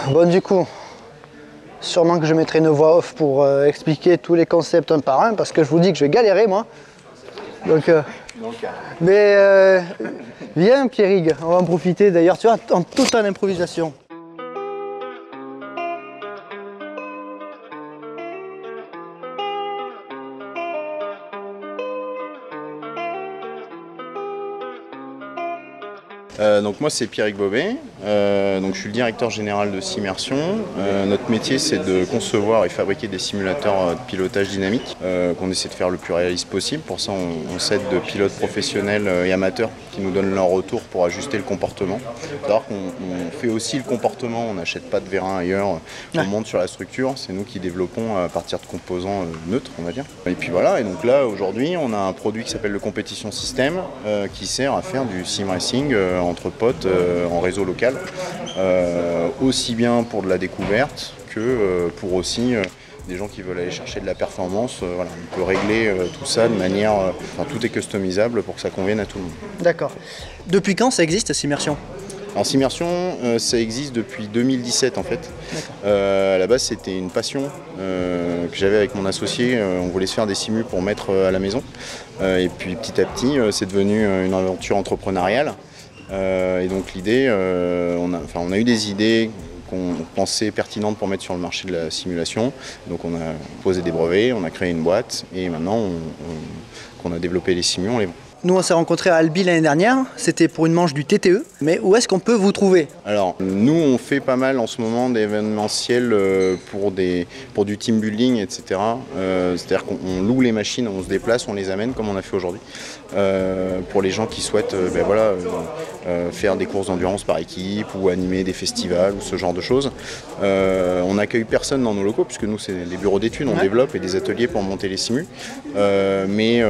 Bon, du coup, sûrement que je mettrai une voix off pour expliquer tous les concepts un par un, parce que je vous dis que je vais galérer, moi. Donc, mais viens, Pierrick, on va en profiter. D'ailleurs, tu vois, en toute en improvisation. Donc moi c'est Pierrick Bobet, donc je suis le directeur général de Simmersion. Notre métier c'est de concevoir et fabriquer des simulateurs de pilotage dynamique qu'on essaie de faire le plus réaliste possible. Pour ça on s'aide de pilotes professionnels et amateurs qui nous donnent leur retour pour ajuster le comportement. Alors qu'on fait aussi le comportement, on n'achète pas de vérin ailleurs, on monte sur la structure, c'est nous qui développons à partir de composants neutres on va dire. Et puis voilà, et donc là aujourd'hui on a un produit qui s'appelle le Competition System qui sert à faire du sim racing entre potes en réseau local, aussi bien pour de la découverte que pour aussi des gens qui veulent aller chercher de la performance. Voilà, on peut régler tout ça de manière, tout est customisable pour que ça convienne à tout le monde. D'accord. Depuis quand ça existe, Simmersion? Alors Simmersion, ça existe depuis 2017 en fait. À la base c'était une passion que j'avais avec mon associé, on voulait se faire des simus pour mettre à la maison. Et puis petit à petit c'est devenu une aventure entrepreneuriale. Et donc l'idée, on a eu des idées qu'on pensait pertinentes pour mettre sur le marché de la simulation. Donc on a posé des brevets, on a créé une boîte et maintenant qu'on a développé les simus, on les vend. Nous, on s'est rencontrés à Albi l'année dernière, c'était pour une manche du TTE, mais où est-ce qu'on peut vous trouver? Alors, nous, on fait pas mal en ce moment d'événementiels pour du team building, etc. C'est-à-dire qu'on loue les machines, on se déplace, on les amène comme on a fait aujourd'hui. Pour les gens qui souhaitent faire des courses d'endurance par équipe ou animer des festivals ou ce genre de choses. On n'accueille personne dans nos locaux, puisque nous, c'est des bureaux d'études, on développe et des ateliers pour monter les simus. Mais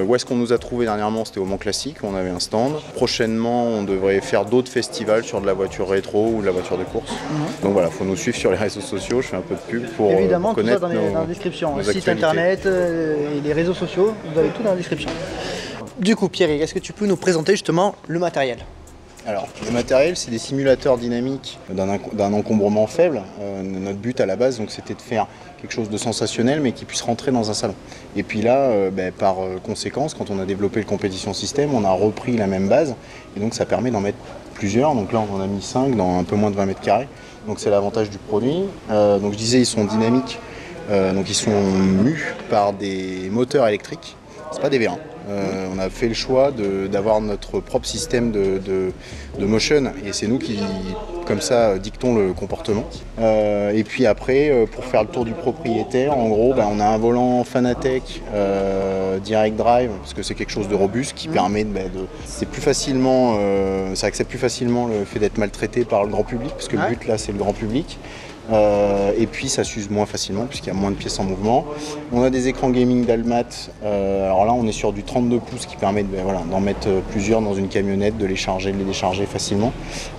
où est-ce qu'on nous a trouvé dernièrement? C'était au Mans Classique, on avait un stand. Prochainement, on devrait faire d'autres festivals sur de la voiture rétro ou de la voiture de course. Donc voilà, il faut nous suivre sur les réseaux sociaux, je fais un peu de pub pour évidemment, connaître tout ça dans la description, nos site actualités. internet et les réseaux sociaux, vous avez tout dans la description. Du coup, Pierrick, est-ce que tu peux nous présenter justement le matériel? Alors, le matériel, c'est des simulateurs dynamiques d'un encombrement faible. Notre but à la base, c'était de faire quelque chose de sensationnel, mais qui puisse rentrer dans un salon. Et puis là, par conséquence, quand on a développé le Competition System, on a repris la même base, et donc ça permet d'en mettre plusieurs. Donc là, on en a mis 5 dans un peu moins de 20 mètres carrés. Donc c'est l'avantage du produit. Donc je disais, ils sont dynamiques, donc ils sont mus par des moteurs électriques. C'est pas des vérins. On a fait le choix d'avoir notre propre système de motion et c'est nous qui, comme ça, dictons le comportement. Et puis après, pour faire le tour du propriétaire, en gros, on a un volant Fanatec Direct Drive, parce que c'est quelque chose de robuste qui permet c'est plus facilement, ça accepte plus facilement le fait d'être maltraité par le grand public, parce que le but là, c'est le grand public. Et puis ça s'use moins facilement puisqu'il y a moins de pièces en mouvement. On a des écrans gaming d'Almat. Alors là on est sur du 32 pouces qui permet d'en mettre plusieurs dans une camionnette, de les charger, de les décharger facilement.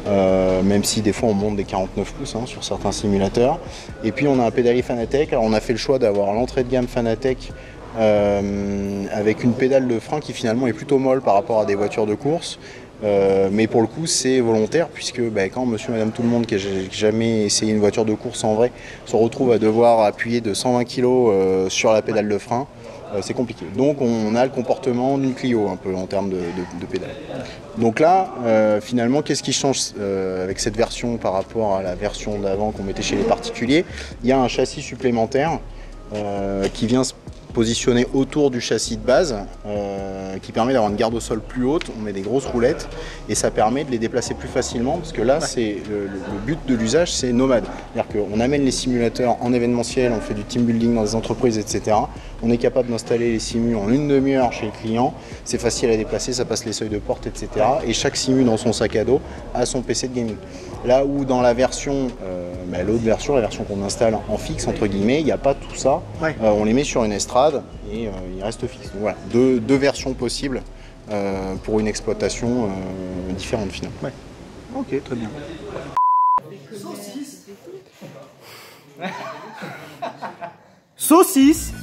Même si des fois on monte des 49 pouces sur certains simulateurs. Et puis on a un pédalier Fanatec. Alors on a fait le choix d'avoir l'entrée de gamme Fanatec avec une pédale de frein qui finalement est plutôt molle par rapport à des voitures de course. Mais pour le coup c'est volontaire puisque quand monsieur madame tout le monde qui n'a jamais essayé une voiture de course en vrai se retrouve à devoir appuyer de 120 kg sur la pédale de frein, c'est compliqué. Donc on a le comportement d'une Clio un peu en termes de pédale. Donc là finalement qu'est-ce qui change avec cette version par rapport à la version d'avant qu'on mettait chez les particuliers? Il y a un châssis supplémentaire qui vient se positionné autour du châssis de base qui permet d'avoir une garde au sol plus haute. On met des grosses roulettes et ça permet de les déplacer plus facilement parce que là c'est le but de l'usage, c'est nomade. C'est-à-dire qu'on amène les simulateurs en événementiel, on fait du team building dans des entreprises, etc. On est capable d'installer les simus en une demi-heure chez le client, c'est facile à déplacer, ça passe les seuils de porte, etc. Et chaque simu dans son sac à dos a son PC de gaming. Là où dans la version, l'autre version, la version qu'on installe en fixe, entre guillemets, il n'y a pas tout ça. On les met sur une estrade et ils restent fixes. Donc voilà, deux versions possibles pour une exploitation différente finalement. Ouais. Ok, très bien. Saucisse.